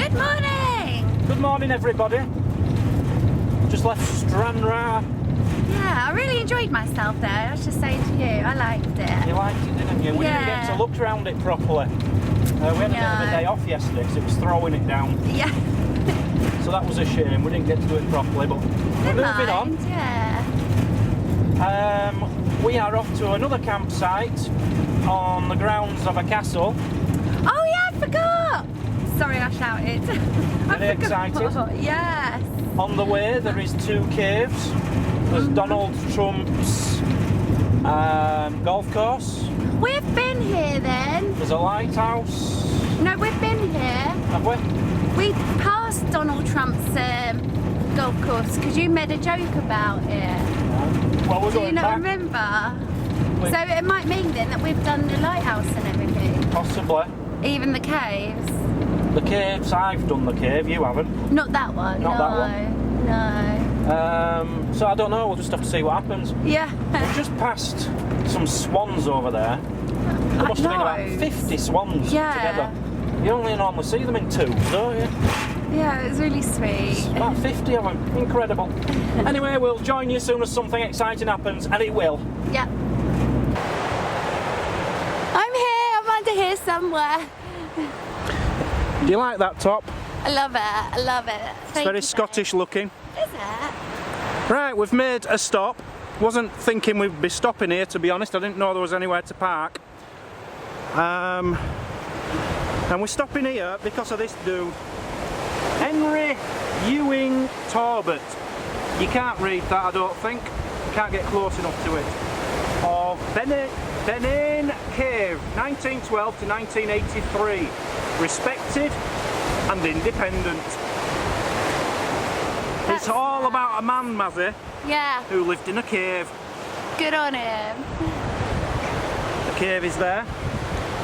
Good morning! Good morning, everybody. Just left Stranraer. Yeah, I really enjoyed myself there, I was just saying to you. I liked it. You liked it, didn't you? We didn't get to look around it properly. We had a bit of a day off yesterday because it was throwing it down. Yeah. So that was a shame. We didn't get to do it properly, but we're moving on. Yeah. We are off to another campsite on the grounds of a castle. Oh yeah, I forgot! Sorry, I shouted. Very excited. Yes. On the way there is 2 caves. There's Donald Trump's golf course. We've been here then. There's a lighthouse. No, we've been here. Have we? We passed Donald Trump's golf course because you made a joke about it. Well, we're Do going you not back. remember? So it might mean then that we've done the lighthouse and everything. Possibly. Even the caves. The caves, I've done the cave, you haven't. Not that one. Not that one? No. So I don't know, we'll just have to see what happens. Yeah. We've just passed some swans over there. There must have been about 50 swans together. You only normally see them in 2s, don't you? Yeah, it was really sweet. About 50 of them. Incredible. Anyway, we'll join you as soon as something exciting happens, and it will. Yeah. I'm under here somewhere. Do you like that top? I love it, I love it. It's very Scottish looking. Is it? Right, we've made a stop. Wasn't thinking we'd be stopping here, to be honest. I didn't know there was anywhere to park. And we're stopping here because of this dude. Henry Ewing Talbot. You can't read that, I don't think. You can't get close enough to it. Of Benin Cave, 1912 to 1983. Respected and independent. It's all about a man, Mazzy, Yeah. who lived in a cave. Good on him. The cave is there.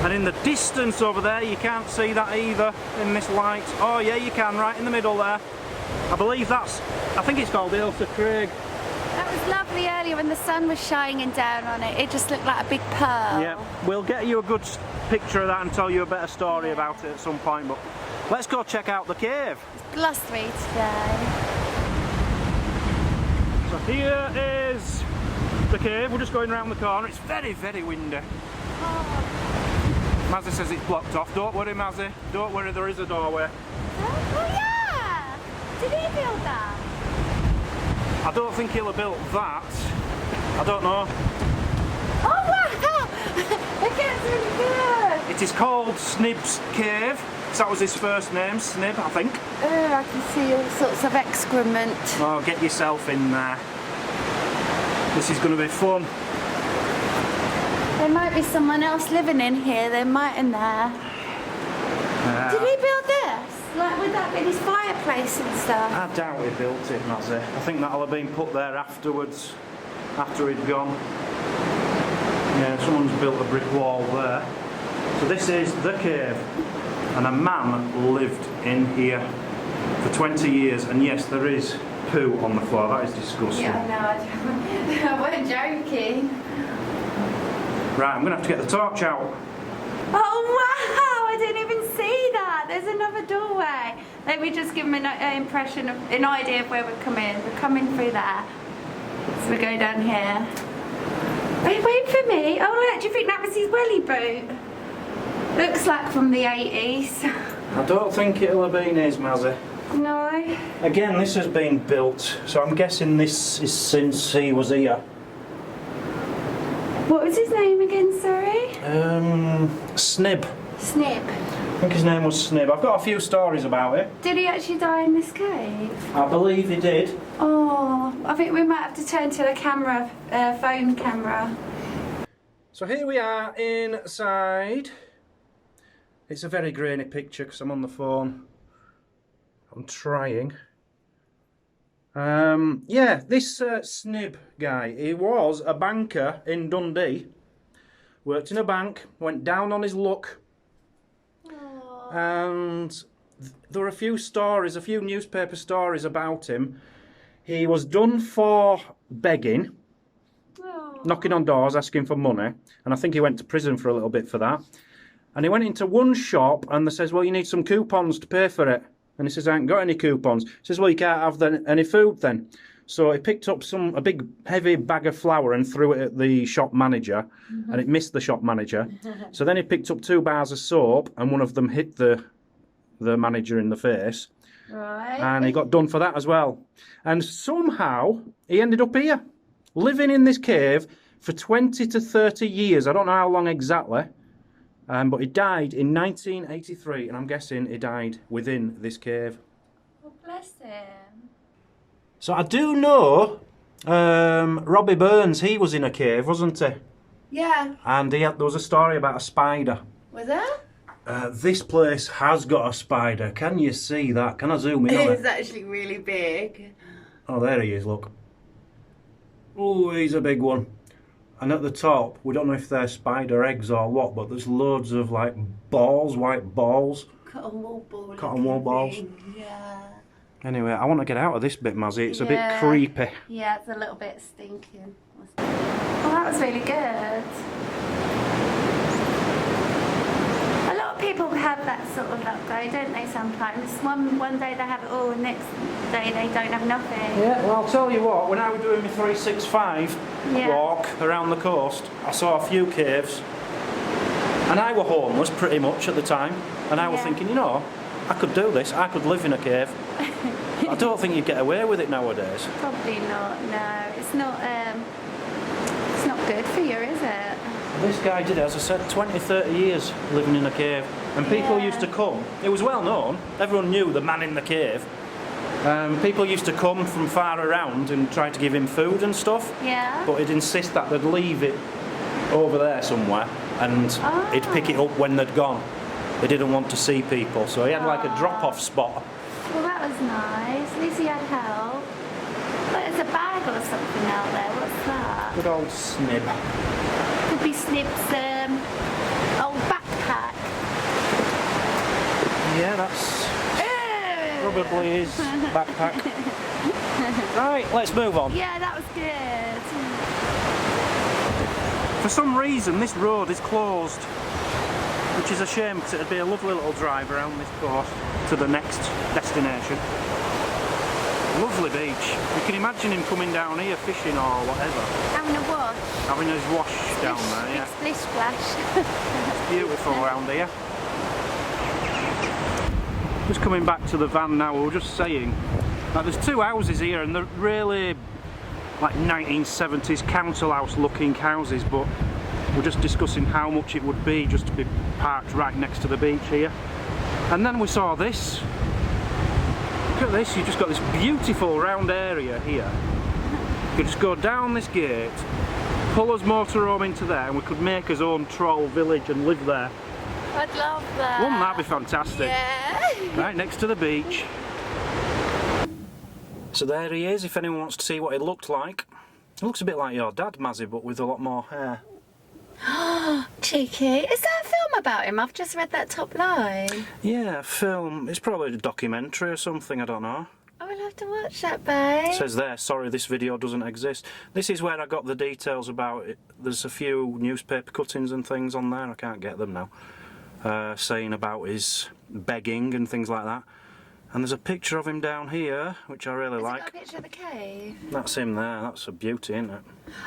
And in the distance over there, you can't see that either in this light. Oh yeah, you can, right in the middle there. I believe I think it's called Ailsa Craig. That was lovely earlier when the sun was shining down on it. It just looked like a big pearl. Yeah, we'll get you a good picture of that and tell you a better story about it at some point, but let's go check out the cave. It's blustery today. So here is the cave. We're just going around the corner. It's very, very windy. Oh. Mazzy says it's blocked off. Don't worry, Mazzy. Don't worry, there is a doorway. Oh yeah! Did he build that? I don't think he'll have built that. I don't know. Oh wow! It gets really good! It is called Snib's Cave. So that was his first name, Snib, I think. Oh, I can see all sorts of excrement. Oh, get yourself in there. This is going to be fun. There might be someone else living in here, there mightn't there? Did he build this? Like, would that be his fireplace and stuff? I doubt he built it, Mazzy. I think that'll have been put there afterwards, after he'd gone. Yeah, someone's built a brick wall there. So this is the cave. And a man lived in here for 20 years. And yes, there is poo on the floor. That is disgusting. Yeah, I know. I wasn't joking. Right, I'm going to have to get the torch out. Oh wow! I didn't even see that. There's another doorway. Let me just give him an impression of an idea of where we're coming. We're coming through there. So we go down here. Wait for me. Oh look, do you think that was his welly boot? Looks like from the 80s. I don't think it'll have been his, Mazzy. No. Again, this has been built, so I'm guessing this is since he was here. What was his name again, sorry? Snib. Snib. I think his name was Snib. I've got a few stories about it. Did he actually die in this cave? I believe he did. Oh, I think we might have to turn to the camera, phone camera. So here we are inside. It's a very grainy picture because I'm on the phone. I'm trying. Yeah, this Snib guy, he was a banker in Dundee. Worked in a bank, went down on his luck. Aww. And there were a few stories, a few newspaper stories about him. He was done for begging, knocking on doors, asking for money. And I think he went to prison for a little bit for that. And he went into one shop and they says, well, you need some coupons to pay for it. And he says, I ain't got any coupons. He says, well, you can't have any food then. So he picked up a big heavy bag of flour and threw it at the shop manager, and it missed the shop manager. So then he picked up 2 bars of soap, and one of them hit the manager in the face. Right. And he got done for that as well. And somehow he ended up here, living in this cave for 20 to 30 years. I don't know how long exactly, but he died in 1983, and I'm guessing he died within this cave. Oh, bless him. So I do know Robbie Burns, he was in a cave, wasn't he? Yeah. And there was a story about a spider. Was there? This place has got a spider. Can you see that? Can I zoom in on it? It's actually really big. Oh, there he is, look. Oh, he's a big one. And at the top, we don't know if they're spider eggs or what, but there's loads of like balls, white balls. Cotton wool balls. Cotton wool balls. Yeah. Anyway, I want to get out of this bit, Mazzy. It's a bit creepy. Yeah, it's a little bit stinking. Oh, that was really good. A lot of people have that sort of luck though, don't they, sometimes? One day they have it all, and next day they don't have nothing. Yeah, well, I'll tell you what, when I was doing my 365 walk around the coast, I saw a few caves. And I were homeless pretty much at the time. And I was thinking, you know, I could do this. I could live in a cave. I don't think you'd get away with it nowadays. Probably not. No, it's not. It's not good for you, is it? This guy did it, as I said, 20, 30 years living in a cave. And people used to come. It was well known. Everyone knew the man in the cave. People used to come from far around and try to give him food and stuff. Yeah. But he'd insist that they'd leave it over there somewhere, and he'd pick it up when they'd gone. They didn't want to see people, so he had like a drop-off spot. Well, that was nice. At least he had help. But there's a bag or something out there. What's that? Good old Snib. Could be Snib's old backpack. Yeah, that's probably his backpack. Right, let's move on. Yeah, that was good. For some reason, this road is closed, which is a shame because it'd be a lovely little drive around this coast to the next destination. Lovely beach. You can imagine him coming down here fishing or whatever. Having a wash. Having his wash down there, yeah. Splish splash. It's beautiful around here. Just coming back to the van now, we were just saying that there's 2 houses here and they're really like 1970s council house looking houses, but we're just discussing how much it would be just to be parked right next to the beach here. And then we saw this. Look at this, you've just got this beautiful round area here. You could just go down this gate, pull us motorhome into there, and we could make our own troll village and live there. I'd love that. Wouldn't that be fantastic? Yeah. Right next to the beach. So there he is, if anyone wants to see what it looked like. It looks a bit like your dad, Mazzy, but with a lot more hair. Cheeky. Is that a film about him? I've just read that top line. Yeah, film. It's probably a documentary or something, I don't know. I will have to watch that, babe. It says there, sorry, this video doesn't exist. This is where I got the details about it. There's a few newspaper cuttings and things on there, I can't get them now, saying about his begging and things like that. And there's a picture of him down here, which I really like. Has it got a picture of the cave? That's him there, that's a beauty, isn't it?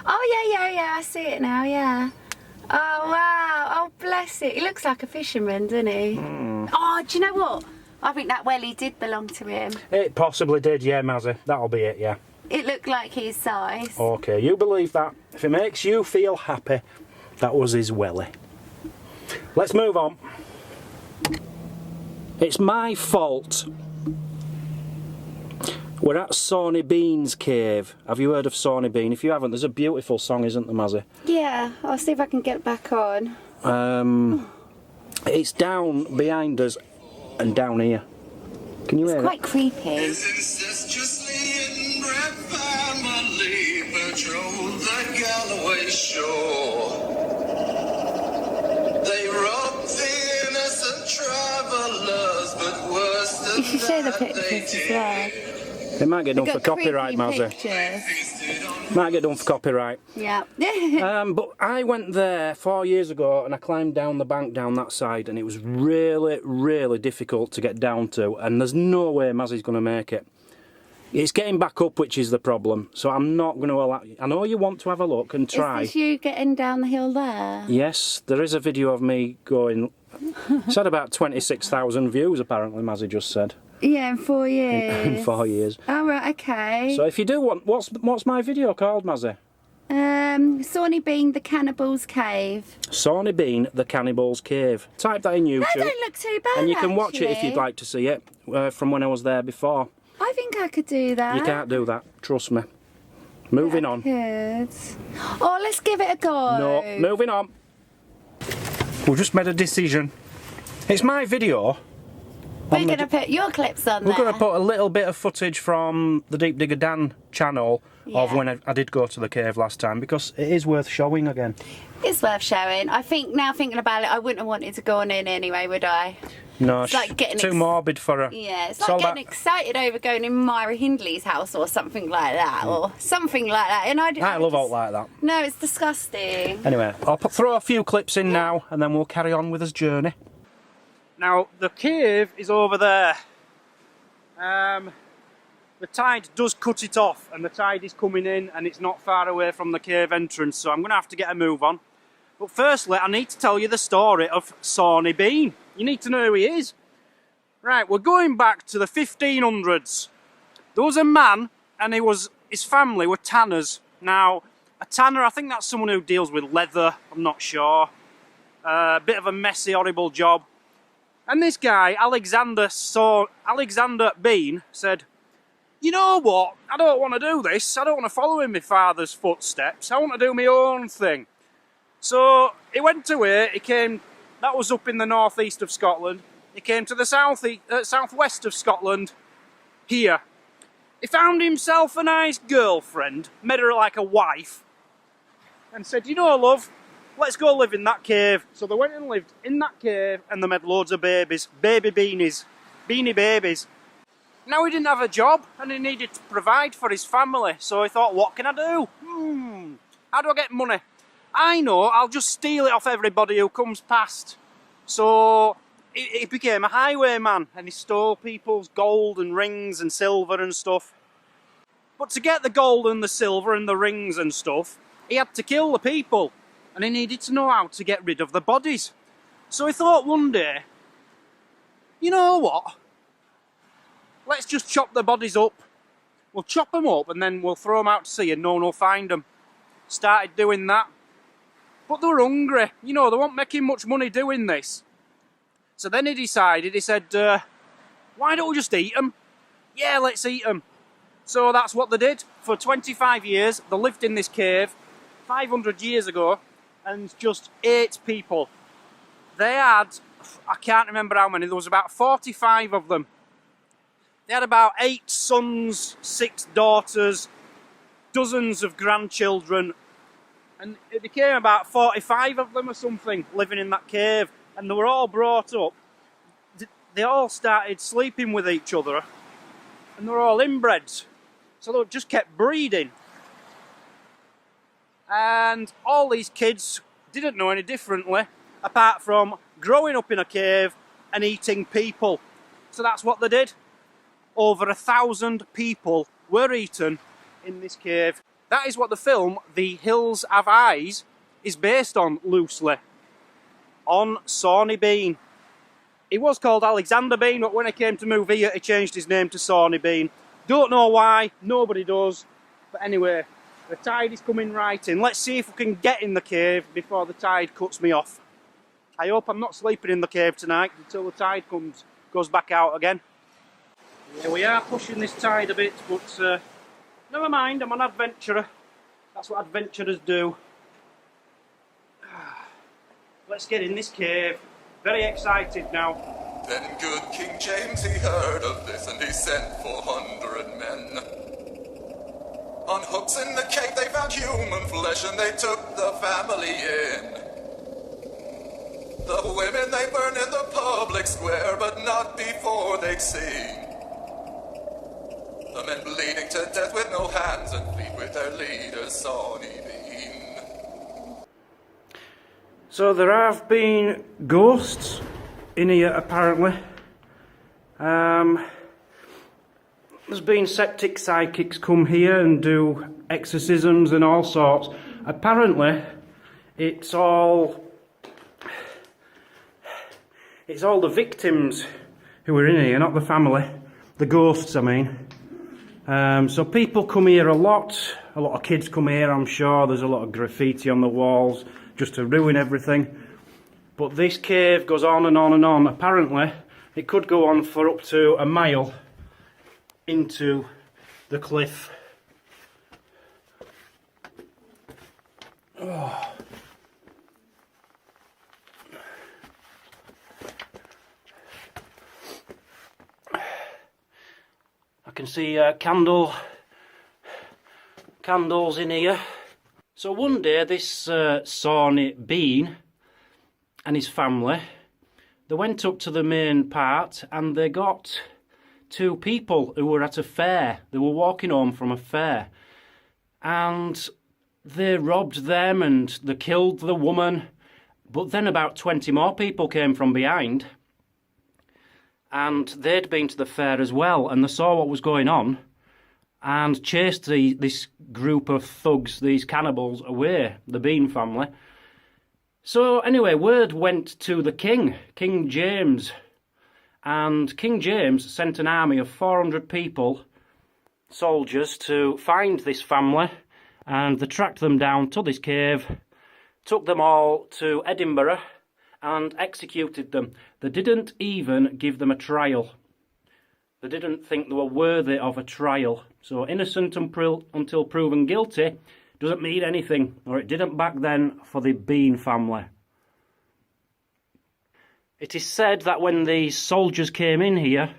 Oh, yeah, I see it now, yeah. Oh, wow. Oh, bless it. He looks like a fisherman, doesn't he? Mm. Oh, do you know what? I think that welly did belong to him. It possibly did, yeah, Mazzy. That'll be it, yeah. It looked like his size. Okay, you believe that. If it makes you feel happy, that was his welly. Let's move on. It's my fault. We're at Sawney Bean's cave. Have you heard of Sawney Bean? If you haven't, there's a beautiful song, isn't there, Mazzy? Yeah, I'll see if I can get back on. It's down behind us and down here. Can you hear it? It's quite creepy. Patrol the galloway shore. They robbed the innocent travelers, but worse than You should show the pictures as well. They might get done They've for got copyright, creepy Mazzy. pictures. Might get done for copyright. Yeah. But I went there 4 years ago and I climbed down the bank down that side and it was really, really difficult to get down to, and there's no way Mazzy's going to make it. It's getting back up which is the problem, so I'm not going to allow... I know you want to have a look and try. Is this you getting down the hill there? Yes, there is a video of me going... It's had about 26,000 views apparently, Mazzy just said. Yeah, in 4 years. In 4 years. Oh, right, okay. So if you do want... What's my video called, Mazzy? Sawney Bean, the Cannibal's Cave. Sawney Bean, the Cannibal's Cave. Type that in YouTube. That don't look too bad, and you can watch it if you'd like to see it, from when I was there before. I think I could do that. You can't do that, trust me. Moving on. Good. Oh, let's give it a go. No, moving on. We've just made a decision. It's my video. We're going to put your clips on We're there. going to put a little bit of footage from the Deep Digger Dan channel of when I did go to the cave last time, because it is worth showing again. It's worth showing. I think now thinking about it, I wouldn't have wanted to go on in anyway, would I? No, it's like getting too morbid for her. Yeah, it's like getting excited over going in Myra Hindley's house or something like that, or something like that. And I love out like that. No, it's disgusting. Anyway, I'll throw a few clips in now, and then we'll carry on with this journey. Now, the cave is over there. The tide does cut it off, and the tide is coming in, and it's not far away from the cave entrance, so I'm going to have to get a move on. But firstly, I need to tell you the story of Sawney Bean. You need to know who he is. Right, we're going back to the 1500s. There was a man, and his family were tanners. Now, a tanner, I think that's someone who deals with leather, I'm not sure. A bit of a messy, horrible job. And this guy, Alexander Bean, said, you know what, I don't want to do this. I don't want to follow in my father's footsteps. I want to do my own thing. So he went away, he came, that was up in the northeast of Scotland. He came to the southwest of Scotland, here. He found himself a nice girlfriend, made her like a wife, and said, you know, love, let's go live in that cave. So they went and lived in that cave, and they made loads of babies, beanie babies. Now he didn't have a job, and he needed to provide for his family, so he thought, what can I do? How do I get money? I know, I'll just steal it off everybody who comes past. So he became a highwayman, and he stole people's gold and rings and silver and stuff. But to get the gold and the silver and the rings and stuff, he had to kill the people, and he needed to know how to get rid of the bodies. So he thought one day, you know what? Let's just chop the bodies up. We'll chop them up and then we'll throw them out to sea and no one will find them. Started doing that. But they were hungry. You know, they weren't making much money doing this. So then he decided, he said, why don't we just eat them? Yeah, let's eat them. So that's what they did. For 25 years, they lived in this cave 500 years ago and just ate people. They had, I can't remember how many, there was about 45 of them. They had about 8 sons, 6 daughters, dozens of grandchildren, and it became about 45 of them or something living in that cave, and they were all brought up. They all started sleeping with each other, and they were all inbreds, so they just kept breeding. And all these kids didn't know any differently, apart from growing up in a cave and eating people. So that's what they did. Over 1,000 people were eaten in this cave. That is what the film The Hills Have Eyes is based on, loosely. On Sawney Bean. He was called Alexander Bean, but when he came to move here, he changed his name to Sawney Bean. Don't know why, nobody does. But anyway, the tide is coming right in. Let's see if we can get in the cave before the tide cuts me off. I hope I'm not sleeping in the cave tonight until the tide goes back out again. Yeah, we are pushing this tide a bit, but never mind, I'm an adventurer. That's what adventurers do. Let's get in this cave. Very excited now. Then good King James, he heard of this, and he sent 400 men. On hooks in the cave they found human flesh, and they took the family in. The women they burned in the public square, but not before they'd seen The men bleeding to death with no hands and feet with their leader, SAWNEY. So there have been ghosts in here apparently. There's been septic psychics come here and do exorcisms and all sorts. Apparently it's all the victims who are in here, not the family. The ghosts, I mean. So people come here a lot of kids come here, I'm sure. There's a lot of graffiti on the walls just to ruin everything. But this cave goes on and on and on. Apparently it could go on for up to a mile into the cliff. Oh. I can see candles in here. So one day this Sawney Bean and his family, they went up to the main part and they got two people who were at a fair. They were walking home from a fair and they robbed them and they killed the woman. But then about 20 more people came from behind and they'd been to the fair as well and they saw what was going on and chased this group of thugs, these cannibals, away, the Bean family. So anyway, word went to the king, King James, and King James sent an army of 400 people, soldiers, to find this family, and they tracked them down to this cave, took them all to Edinburgh and executed them. They didn't even give them a trial. They didn't think they were worthy of a trial. So innocent until proven guilty doesn't mean anything, or it didn't back then for the Bean family. It is said that when these soldiers came in here,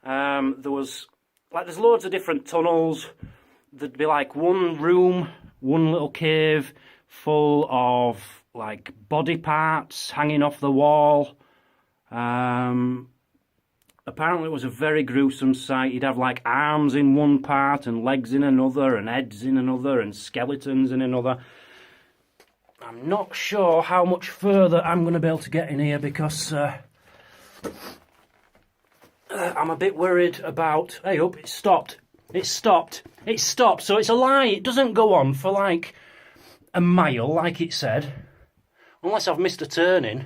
there's loads of different tunnels. There'd be like one room, one little cave full of like body parts hanging off the wall. Apparently it was a very gruesome sight. You'd have like arms in one part and legs in another and heads in another and skeletons in another. I'm not sure how much further I'm going to be able to get in here because I'm a bit worried about... Hey up, it stopped. It stopped. It stopped. So it's a lie. It doesn't go on for like a mile like it said. Unless I've missed a turning.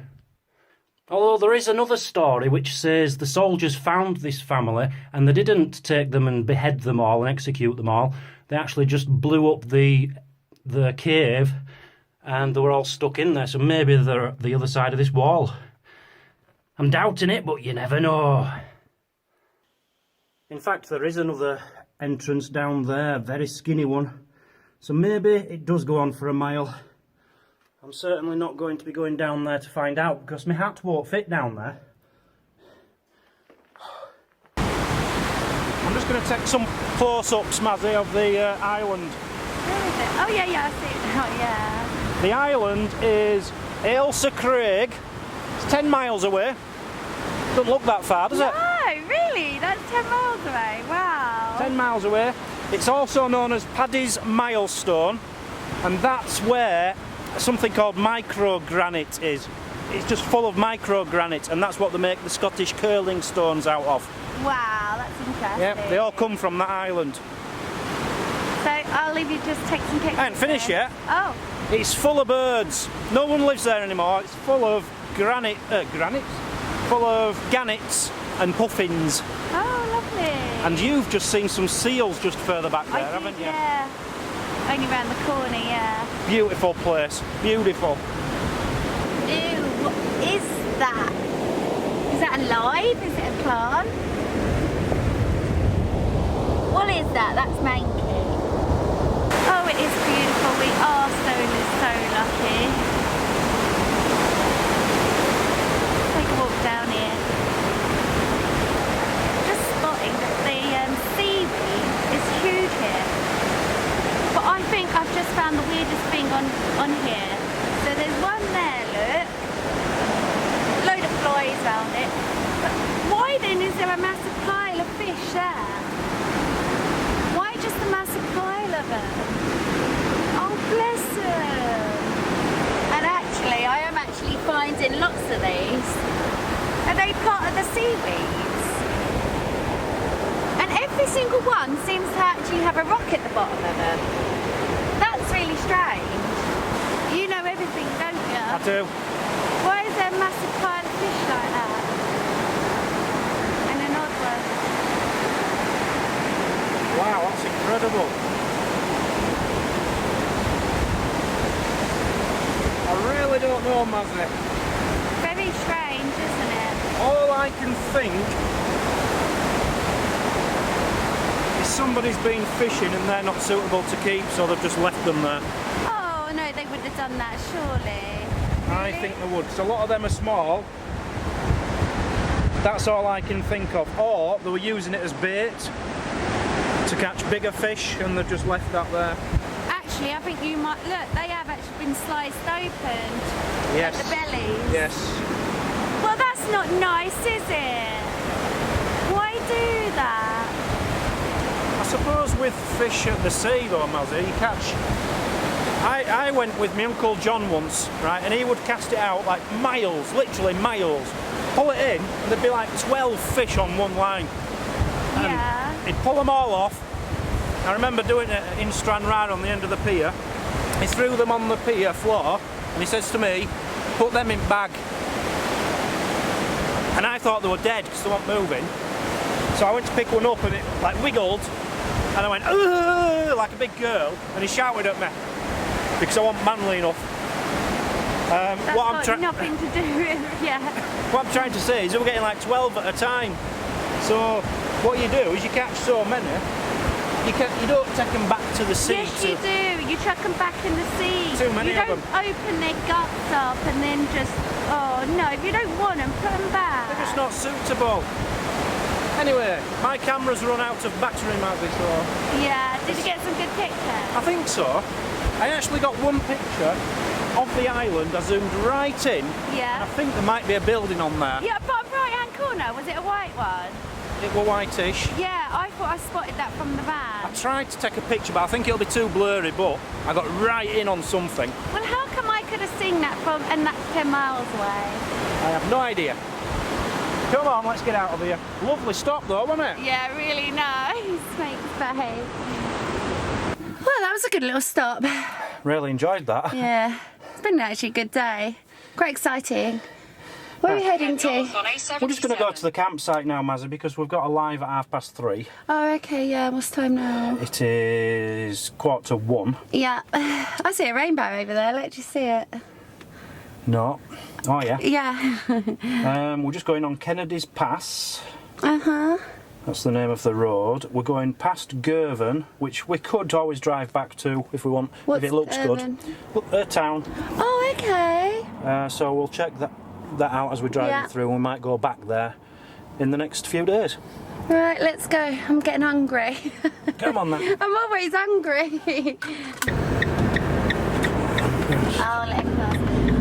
Although there is another story which says the soldiers found this family and they didn't take them and behead them all and execute them all. They actually just blew up the cave and they were all stuck in there. So maybe they're the other side of this wall. I'm doubting it, but you never know. In fact, there is another entrance down there, a very skinny one. So maybe it does go on for a mile. I'm certainly not going to be going down there to find out because my hat won't fit down there. I'm just going to take some close-ups, Mazzy, of the island. Where is it? Oh yeah, I see it now, yeah. The island is Ailsa Craig. It's 10 miles away. Doesn't look that far, does it? No, really? That's 10 miles away, wow. 10 miles away. It's also known as Paddy's Milestone, and that's where something called microgranite is. It's just full of microgranite, and that's what they make the Scottish curling stones out of. Wow, that's interesting. Yeah, they all come from that island. So I'll leave you just take some pictures. I ain't finished yet. Oh. It's full of birds. No one lives there anymore. It's full of granites? Full of gannets and puffins. Oh, lovely. And you've just seen some seals just further back there, haven't you? Yeah. Only round the corner, yeah. Beautiful place. Beautiful. Ew, what is that? Is that alive? Is it a plant? What is that? That's manky. Oh, it is beautiful. We are so lucky. Take a walk down here. Just spotting that the seaweed is huge here. But I think I've just found the weirdest thing on here. So there's one there, look. A load of flies around it. But why then is there a massive pile of fish there? seaweeds. And every single one seems to actually have a rock at the bottom of them. That's really strange. You know everything, don't you? I do. Why is there a massive pile of fish like that? And an odd one. Wow, that's incredible. I really don't know, Mazzy. Very strange, isn't it? All I can think is somebody's been fishing and they're not suitable to keep, so they've just left them there. Oh no, they would have done that surely. I think they would. So a lot of them are small. That's all I can think of. Or they were using it as bait to catch bigger fish and they've just left that there. Actually, I think you might look. They have actually been sliced open. Yes. At the bellies. Yes. Well, that's not nice, is it? Why do that? I suppose with fish at the sea though, Mazzy, you catch... I went with my Uncle John once, right, and he would cast it out like miles, literally miles. Pull it in, and there'd be like 12 fish on one line. And Yeah. he'd pull them all off. I remember doing it in Stranraer on the end of the pier. He threw them on the pier floor, and he says to me, put them in bag. And I thought they were dead because they weren't moving. So I went to pick one up and it like wiggled, and I went, "Ugh," like a big girl, and he shouted at me because I wasn't manly enough. That's got nothing to do with What I'm trying to say is they were getting like 12 at a time. So what you do is you catch so many, you don't take them back to the sea. Yes, you do. You chuck them back in the sea. Too many you of don't them. open their guts up and then just, oh no, if you don't want them, put them back. They're just not suitable. Anyway, my camera's run out of battery, Mazzy, so... Yeah, did you get some good pictures? I think so. I actually got one picture of the island. I zoomed right in, and I Yeah. think there might be a building on there. Yeah, bottom right hand corner, was it a white one? It were whitish. Yeah, I thought I spotted that from the I van. tried to take a picture, but I think it'll be too blurry, but I got right in on something. Well, how come I could have seen that from, and that's 10 miles away? I have no idea. Come on, let's get out of here. Lovely stop though, wasn't it? Yeah, really nice. Thanks, babe. Well, that was a good little stop. Really enjoyed that. Yeah, it's been actually a good day. Quite exciting. Where are we heading to? We're just going to go to the campsite now, Mazzy, because we've got a live at 3:30. Oh, okay, yeah, what's the time now? It is 1:45. Yeah, I see a rainbow over there, let's just see it. No. Oh, yeah. Yeah. We're just going on Kennedy's Pass. Uh-huh. That's the name of the road. We're going past Girvan, which we could always drive back to if we want, What's if it looks Girvan? good. Look, town. Oh, okay. So we'll check that out as we drive Yeah. through, and we might go back there in the next few days. Right, let's go. I'm getting hungry. Come on then. I'm always hungry. Oh, let me pass.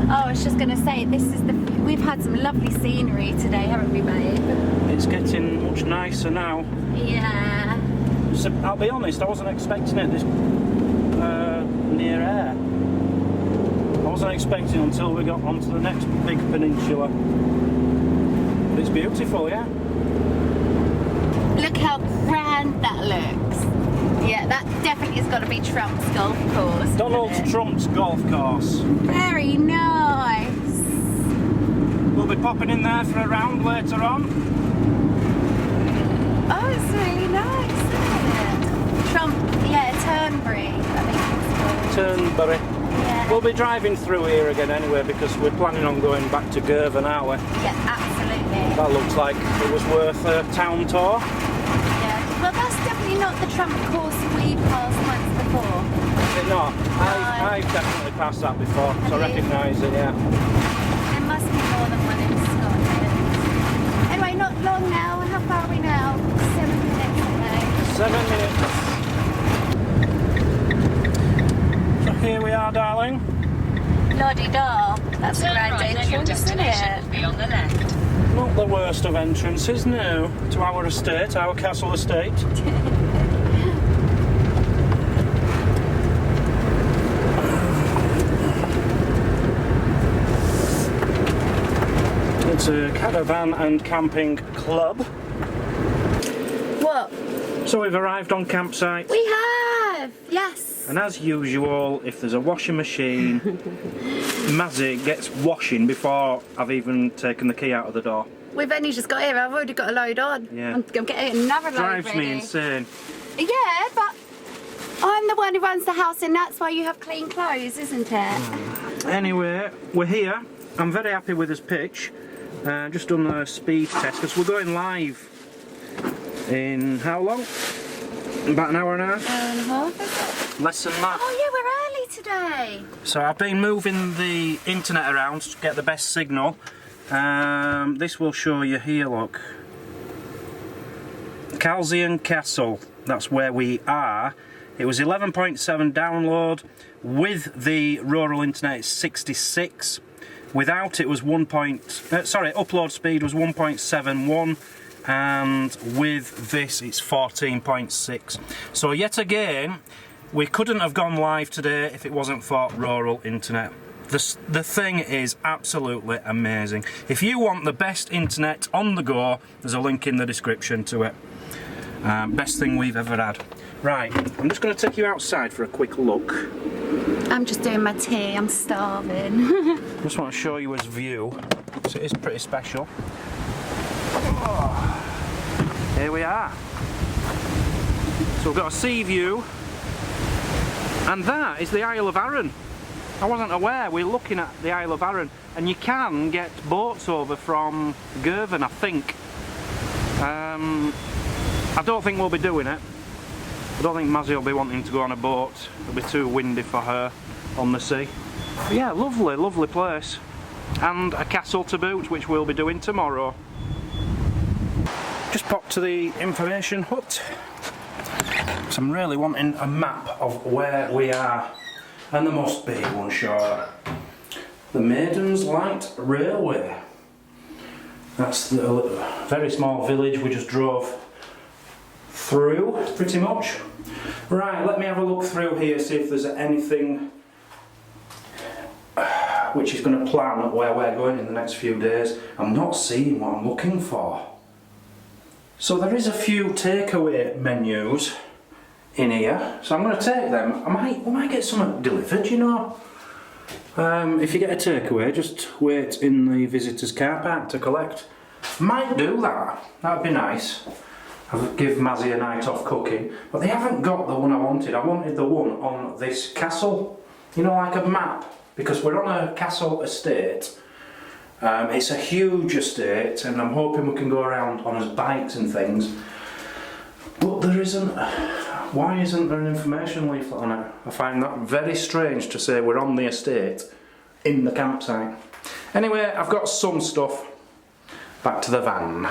Oh, I was just going to say, we've had some lovely scenery today, haven't we, babe? It's getting much nicer now. Yeah. So, I'll be honest, I wasn't expecting it this near air. I wasn't expecting until we got onto the next big peninsula. But it's beautiful, yeah. Look how grand that looks. Yeah, that definitely has got to be Trump's golf course. Donald Trump's golf course. Very nice. We'll be popping in there for a round later on. Oh, it's really nice, isn't it? Trump, yeah, Turnberry, I think it's called. Turnberry. Yeah. We'll be driving through here again anyway because we're planning on going back to Girvan, aren't we? Yeah, absolutely. That looks like it was worth a town tour. Yeah. Well, that's definitely not the Trump course we passed once before. Is it not? I've definitely passed that before, so I Have you? recognise it, yeah. There must be more than one in Scotland. Anyway, not long now. How far are we now? 7 minutes, I 7 minutes. So here we are, darling. know. Loddy-da. That's a grand entrance, isn't it? Be on the left. Not the worst of entrances, no, to our estate, our castle estate. It's a caravan and camping club. What? So we've arrived on campsite. We have! Yes! And as usual, if there's a washing machine, Mazzy gets washing before I've even taken the key out of the door. We've only just got here, I've already got a load on. Yeah. I'm getting another load Drives ready. me insane. Yeah, but I'm the one who runs the house and that's why you have clean clothes, isn't it? Anyway, we're here. I'm very happy with this pitch. Just done a speed test because we're going live in how long? About an hour and a half? Hour and a half, is it? Less than that. Oh yeah, we're early today. So I've been moving the internet around to get the best signal. This will show you here, look. Culzean Castle, that's where we are. It was 11.7 download. With the rural internet it's 66. Without it was upload speed was 1.71. And with this it's 14.6. So yet again, we couldn't have gone live today if it wasn't for rural internet. The thing is absolutely amazing. If you want the best internet on the go, there's a link in the description to it. Best thing we've ever had. Right, I'm just going to take you outside for a quick look. I'm just doing my tea, I'm starving. Just want to show you his view. So it is pretty special. Here we are. So we've got a sea view, and that is the Isle of Arran. I wasn't aware. We're looking at the Isle of Arran, and you can get boats over from Girvan, I think. I don't think we'll be doing it. I don't think Mazzy will be wanting to go on a boat. It'll be too windy for her on the sea. But yeah, lovely, lovely place. And a castle to boot, which we'll be doing tomorrow. Just popped to the information hut. So I'm really wanting a map of where we are. And there must be one, sure. The Maiden's Light Railway. That's the very small village we just drove through, pretty much. Right, let me have a look through here, see if there's anything which is going to plan where we're going in the next few days. I'm not seeing what I'm looking for. So there is a few takeaway menus in here, so I'm going to take them. We might get some delivered, you know. If you get a takeaway, just wait in the visitors' car park to collect. Might do that, that'd be nice. I'll give Mazzy a night off cooking, but they haven't got the one I wanted. I wanted the one on this castle, you know, like a map, because we're on a castle estate. It's a huge estate, and I'm hoping we can go around on his bikes and things. But there isn't. Why isn't there an information leaflet on it? I find that very strange to say we're on the estate in the campsite. Anyway, I've got some stuff. Back to the van.